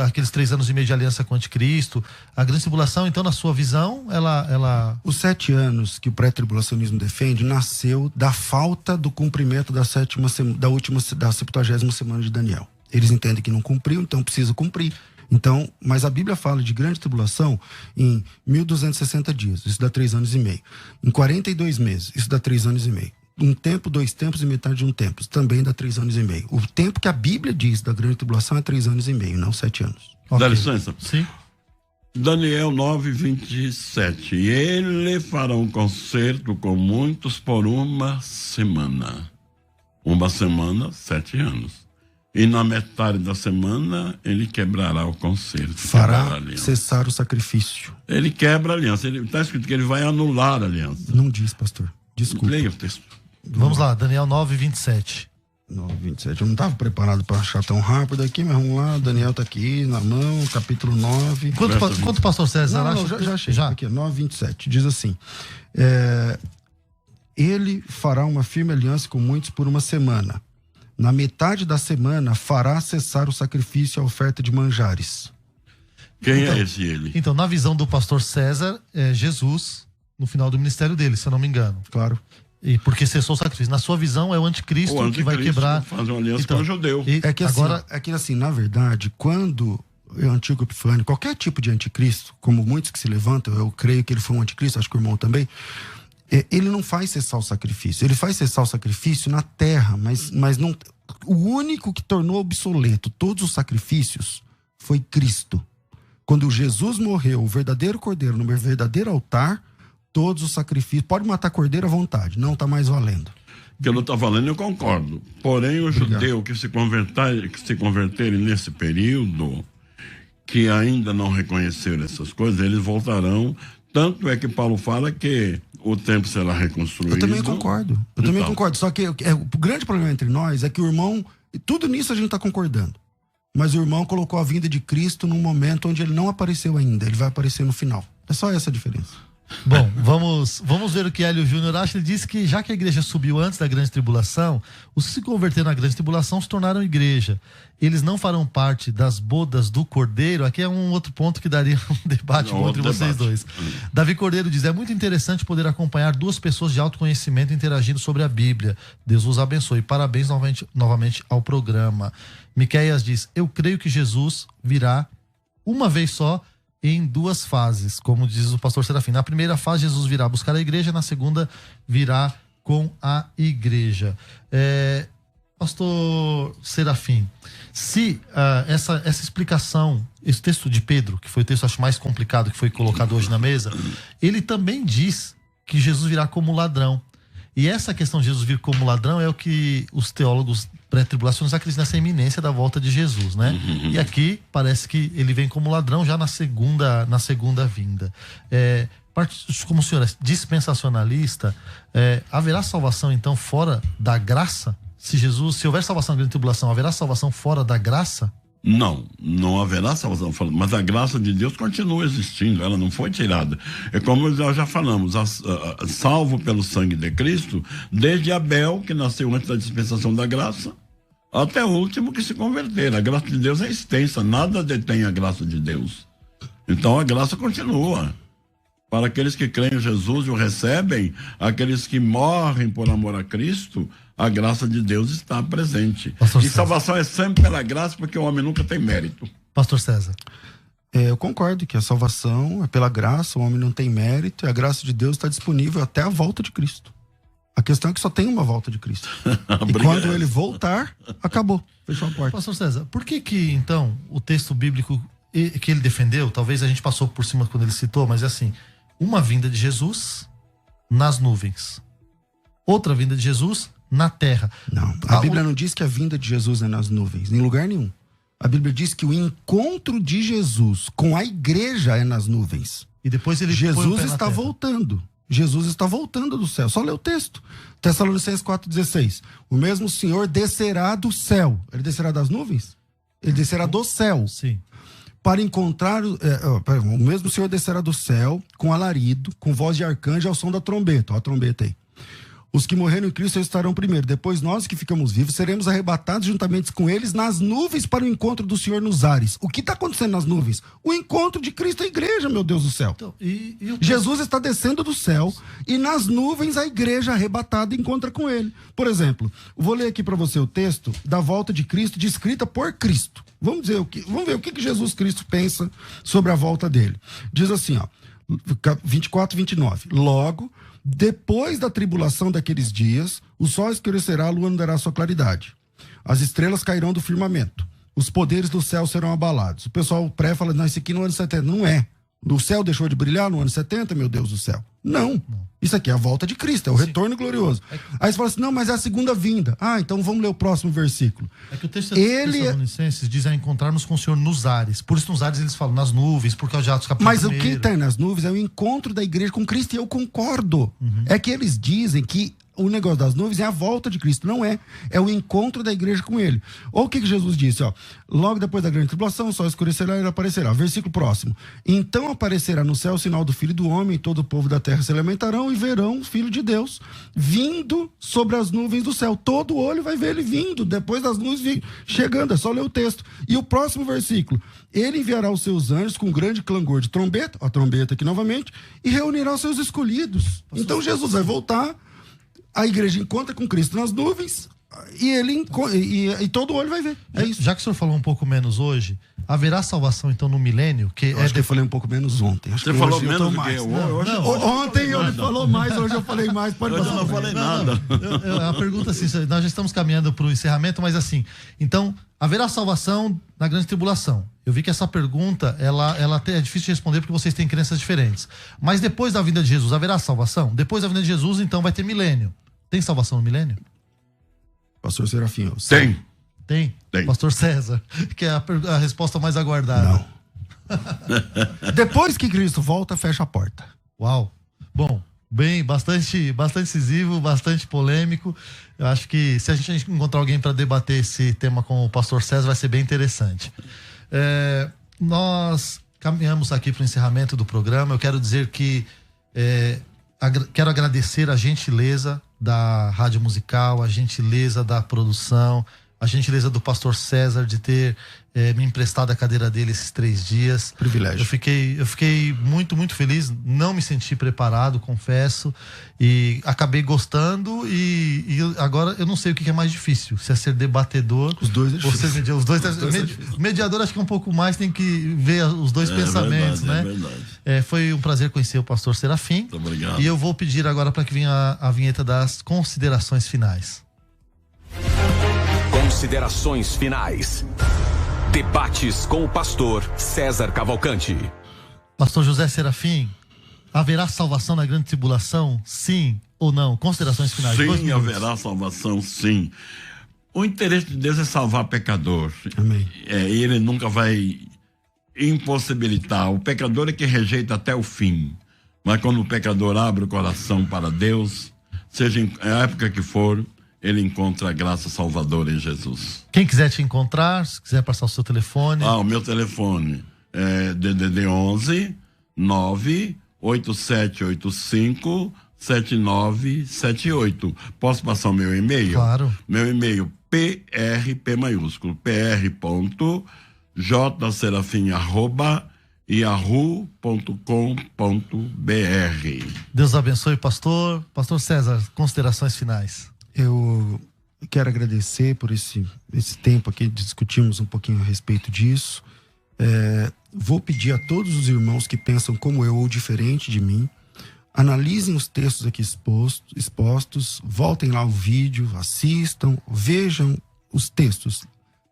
Speaker 1: aqueles 3 anos e meio de aliança com o anticristo. A grande tribulação, então, na sua visão, ela...
Speaker 3: Os 7 anos que o pré-tribulacionismo defende nasceu da falta do cumprimento da 70ª semana de Daniel. Eles entendem que não cumpriu, então precisa cumprir. Então, mas a Bíblia fala de grande tribulação em 1260 dias, isso dá 3 anos e meio. Em 42 meses, isso dá 3 anos e meio. Um tempo, 2 tempos e metade de um tempo, isso também dá 3 anos e meio. O tempo que a Bíblia diz da grande tribulação é 3 anos e meio, não 7 anos.
Speaker 2: Okay. Dá licença?
Speaker 1: Sim.
Speaker 2: Daniel 9, 27. Ele fará um concerto com muitos por uma semana. Uma semana, 7 anos. E na metade da semana, ele quebrará o concerto.
Speaker 3: Fará cessar o sacrifício.
Speaker 2: Ele quebra a aliança. Está escrito que ele vai anular a aliança.
Speaker 3: Não diz, pastor. Desculpa.
Speaker 2: Leia o texto.
Speaker 1: Vamos lá, Daniel 9, 27.
Speaker 3: 9, 27. Eu não estava preparado para achar tão rápido aqui, mas vamos lá. Daniel está aqui na mão, capítulo 9.
Speaker 1: Quanto pastor César acha?
Speaker 3: Já achei. Já. Aqui, 9, 27. Diz assim: ele fará uma firme aliança com muitos por uma semana. Na metade da semana, fará cessar o sacrifício e a oferta de manjares.
Speaker 2: Quem é esse ele?
Speaker 1: Então, na visão do pastor César, é Jesus no final do ministério dele, se eu não me engano.
Speaker 3: Claro.
Speaker 1: E porque cessou o sacrifício. Na sua visão, é o anticristo que vai quebrar.
Speaker 2: Fazer uma aliança com o judeu.
Speaker 3: É que assim, na verdade, quando o antigo Epifânio, qualquer tipo de anticristo, como muitos que se levantam, eu creio que ele foi um anticristo, acho que o irmão também, ele não faz cessar o sacrifício. Ele faz cessar o sacrifício na terra, mas não. O único que tornou obsoleto todos os sacrifícios foi Cristo. Quando Jesus morreu, o verdadeiro cordeiro, no verdadeiro altar, todos os sacrifícios. Pode matar cordeiro à vontade, não está mais valendo.
Speaker 2: Que não está valendo, eu concordo. Porém, o judeu que se converterem nesse período, que ainda não reconheceram essas coisas, eles voltarão. Tanto é que Paulo fala que o templo será reconstruído.
Speaker 3: Eu também concordo. Só que o grande problema entre nós é que o irmão... Tudo nisso a gente está concordando. Mas o irmão colocou a vinda de Cristo num momento onde ele não apareceu ainda. Ele vai aparecer no final. É só essa a diferença.
Speaker 1: Bom, vamos ver o que Hélio Júnior acha. Ele disse que já que a igreja subiu antes da grande tribulação, os que se converteram na grande tribulação se tornaram igreja. Eles não farão parte das bodas do Cordeiro. Aqui é um outro ponto que daria um debate entre vocês dois. Davi Cordeiro diz: é muito interessante poder acompanhar duas pessoas de autoconhecimento interagindo sobre a Bíblia. Deus os abençoe. Parabéns novamente ao programa. Miqueias diz: eu creio que Jesus virá uma vez só, em duas fases, como diz o pastor Serafim. Na primeira fase, Jesus virá buscar a igreja, na segunda, virá com a igreja. Pastor Serafim, se essa explicação, esse texto de Pedro, que foi o texto acho mais complicado que foi colocado hoje na mesa, ele também diz que Jesus virá como ladrão. E essa questão de Jesus vir como ladrão é o que os teólogos pré-tribulacionistas acreditam nessa iminência da volta de Jesus, né? E aqui parece que ele vem como ladrão já na segunda vinda. Como o senhor é dispensacionalista, haverá salvação então fora da graça? Se houver salvação na grande tribulação, haverá salvação fora da graça?
Speaker 2: Não haverá salvação, mas a graça de Deus continua existindo, ela não foi tirada. É como nós já falamos, salvo pelo sangue de Cristo, desde Abel, que nasceu antes da dispensação da graça, até o último que se converter. A graça de Deus é extensa, nada detém a graça de Deus. Então a graça continua. Para aqueles que creem em Jesus e o recebem, aqueles que morrem por amor a Cristo, a graça de Deus está presente.
Speaker 1: Pastor
Speaker 2: e
Speaker 1: César.
Speaker 2: Salvação é sempre pela graça, porque o homem nunca tem mérito.
Speaker 1: Pastor César.
Speaker 3: Eu concordo que a salvação é pela graça, o homem não tem mérito, e a graça de Deus está disponível até a volta de Cristo. A questão é que só tem uma volta de Cristo. E quando ele voltar, acabou. Fechou a porta.
Speaker 1: Pastor César, por que então o texto bíblico que ele defendeu, talvez a gente passou por cima quando ele citou, mas é assim: uma vinda de Jesus nas nuvens, outra vinda de Jesus na terra.
Speaker 3: Não, a Bíblia não diz que a vinda de Jesus é nas nuvens, em lugar nenhum. A Bíblia diz que o encontro de Jesus com a igreja é nas nuvens.
Speaker 1: E depois ele
Speaker 3: Jesus está voltando. Jesus está voltando do céu. Só lê o texto. Tessalonicenses 4,16. O mesmo Senhor descerá do céu. Ele descerá das nuvens? Ele descerá do céu.
Speaker 1: Sim.
Speaker 3: Para encontrar... o mesmo Senhor descerá do céu com alarido, com voz de arcanjo ao som da trombeta. Ó a trombeta aí. Os que morreram em Cristo estarão primeiro. Depois nós que ficamos vivos seremos arrebatados juntamente com eles nas nuvens para o encontro do Senhor nos ares. O que está acontecendo nas nuvens? O encontro de Cristo à igreja, meu Deus do céu.
Speaker 1: Então,
Speaker 3: Jesus está descendo do céu e nas nuvens a igreja arrebatada encontra com ele. Por exemplo, vou ler aqui para você o texto da volta de Cristo, descrita por Cristo. Vamos ver o que Jesus Cristo pensa sobre a volta dele. Diz assim, ó, 24, 29. Logo, depois da tribulação daqueles dias, o sol escurecerá, a lua não dará sua claridade. As estrelas cairão do firmamento. Os poderes do céu serão abalados. O pessoal fala, não, isso aqui no ano 70. Não é. O céu deixou de brilhar no ano 70, meu Deus do céu. Não. Isso aqui é a volta de Cristo, é o retorno glorioso. Aí você fala assim, não, mas é a segunda vinda. Ah, então vamos ler o próximo versículo.
Speaker 1: É que o texto de Tessalonicenses diz a encontrarmos com o Senhor nos ares. Por isso nos ares eles falam nas nuvens, porque é o Atos capítulo 1.
Speaker 3: Mas o que está nas nuvens é o encontro da igreja com Cristo, e eu concordo. É que eles dizem que o negócio das nuvens é a volta de Cristo. Não é. É o encontro da igreja com ele. Olha o que Jesus disse, ó. Logo depois da grande tribulação, o sol escurecerá e ele aparecerá. Versículo próximo. Então aparecerá no céu o sinal do Filho do Homem, e todo o povo da terra se lamentarão e verão o Filho de Deus vindo sobre as nuvens do céu. Todo olho vai ver ele vindo, depois das nuvens chegando. É só ler o texto. E o próximo versículo. Ele enviará os seus anjos com grande clangor de trombeta, a trombeta aqui novamente, e reunirá os seus escolhidos. Então Jesus vai voltar, a igreja encontra com Cristo nas nuvens e todo olho vai ver. É isso.
Speaker 1: Já que o senhor falou um pouco menos hoje, haverá salvação então no milênio?
Speaker 3: Acho que eu falei um pouco menos ontem.
Speaker 2: Você falou menos do que eu.
Speaker 3: Ontem ele falou mais, hoje eu falei mais.
Speaker 2: Hoje eu não falei nada.
Speaker 1: A pergunta assim, nós já estamos caminhando para o encerramento, mas assim, então, haverá salvação na grande tribulação? Eu vi que essa pergunta, ela é difícil de responder porque vocês têm crenças diferentes. Mas depois da vinda de Jesus, haverá salvação? Depois da vinda de Jesus, então, vai ter milênio. Tem salvação no milênio?
Speaker 3: Pastor Serafim.
Speaker 2: Tem.
Speaker 1: Pastor César, que é a resposta mais aguardada.
Speaker 3: Não. Depois que Cristo volta, fecha a porta.
Speaker 1: Uau. Bom, bastante incisivo, bastante polêmico. Eu acho que se a gente encontrar alguém para debater esse tema com o pastor César, vai ser bem interessante. Nós caminhamos aqui para o encerramento do programa. Eu quero dizer que Quero agradecer a gentileza da Rádio Musical, a gentileza da produção, a gentileza do pastor César de ter me emprestado a cadeira dele esses 3 dias.
Speaker 3: Privilégio.
Speaker 1: Eu fiquei muito, muito feliz. Não me senti preparado, confesso. E acabei gostando. E agora eu não sei o que é mais difícil. Se é ser debatedor.
Speaker 3: Os dois é
Speaker 1: ou ser
Speaker 3: difícil.
Speaker 1: os dois mediador acho que é um pouco mais, tem que ver os dois pensamentos,
Speaker 2: verdade,
Speaker 1: né?
Speaker 2: É verdade.
Speaker 1: Foi um prazer conhecer o pastor Serafim.
Speaker 2: Muito obrigado.
Speaker 1: E eu vou pedir agora para que venha a vinheta das considerações finais.
Speaker 6: Considerações finais. Debates com o pastor César Cavalcante.
Speaker 1: Pastor José Serafim, haverá salvação na grande tribulação? Sim ou não? Considerações finais.
Speaker 2: Sim, haverá salvação, sim. O interesse de Deus é salvar pecador.
Speaker 3: Amém.
Speaker 2: Ele nunca vai impossibilitar. O pecador é que rejeita até o fim. Mas quando o pecador abre o coração para Deus, seja em a época que for, ele encontra a graça salvadora em Jesus.
Speaker 1: Quem quiser te encontrar, se quiser passar o seu telefone.
Speaker 2: O meu telefone é DDD 11 98785 7978. Posso passar o meu e-mail?
Speaker 1: Claro.
Speaker 2: Meu e-mail PRP maiúsculo pr.j.serafim@yahoo.com.br.
Speaker 1: Deus abençoe, pastor. Pastor César, considerações finais.
Speaker 3: Eu quero agradecer por esse tempo aqui, discutimos um pouquinho a respeito disso. Vou pedir a todos os irmãos que pensam como eu ou diferente de mim, analisem os textos aqui expostos, voltem lá o vídeo, assistam, vejam os textos,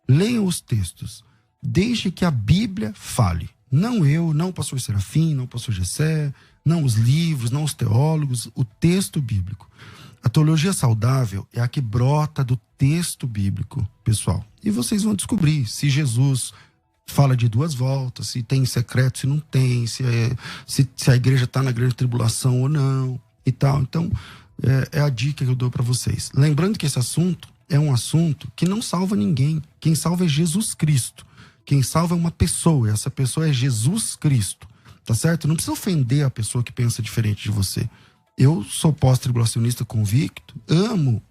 Speaker 3: leiam os textos, deixe que a Bíblia fale. Não eu, não o pastor Serafim, não o pastor Gessé, não os livros, não os teólogos, o texto bíblico. A teologia saudável é a que brota do texto bíblico, pessoal. E vocês vão descobrir se Jesus fala de 2 voltas, se tem secreto, se não tem, se a igreja está na grande tribulação ou não e tal. Então, é a dica que eu dou para vocês. Lembrando que esse assunto é um assunto que não salva ninguém. Quem salva é Jesus Cristo. Quem salva é uma pessoa, e essa pessoa é Jesus Cristo. Tá certo? Não precisa ofender a pessoa que pensa diferente de você. Eu sou pós-tribulacionista convicto, amo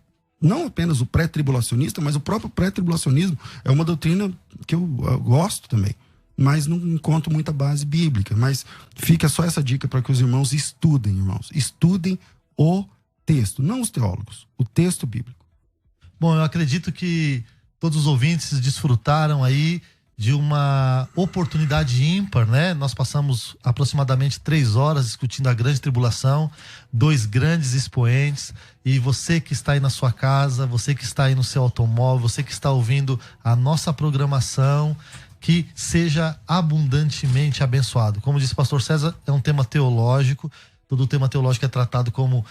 Speaker 3: não apenas o pré-tribulacionista, mas o próprio pré-tribulacionismo é uma doutrina que eu gosto também, mas não encontro muita base bíblica. Mas fica só essa dica para que os irmãos estudem, irmãos. Estudem o texto, não os teólogos, o texto bíblico.
Speaker 1: Bom, eu acredito que todos os ouvintes desfrutaram aí de uma oportunidade ímpar, né? Nós passamos aproximadamente 3 horas discutindo a grande tribulação, 2 grandes expoentes, e você que está aí na sua casa, você que está aí no seu automóvel, você que está ouvindo a nossa programação, que seja abundantemente abençoado. Como disse o pastor César, é um tema teológico. Todo tema teológico é tratado como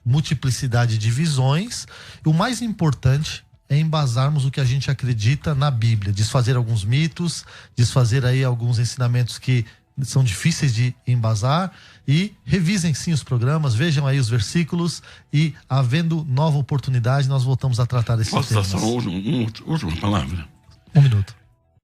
Speaker 1: multiplicidade de visões. E o mais importante é embasarmos o que a gente acredita na Bíblia, desfazer alguns mitos, desfazer aí alguns ensinamentos que são difíceis de embasar, e revisem sim os programas, vejam aí os versículos, e havendo nova oportunidade nós voltamos a tratar esse tema.
Speaker 2: Posso dar só uma última palavra?
Speaker 1: 1 minuto.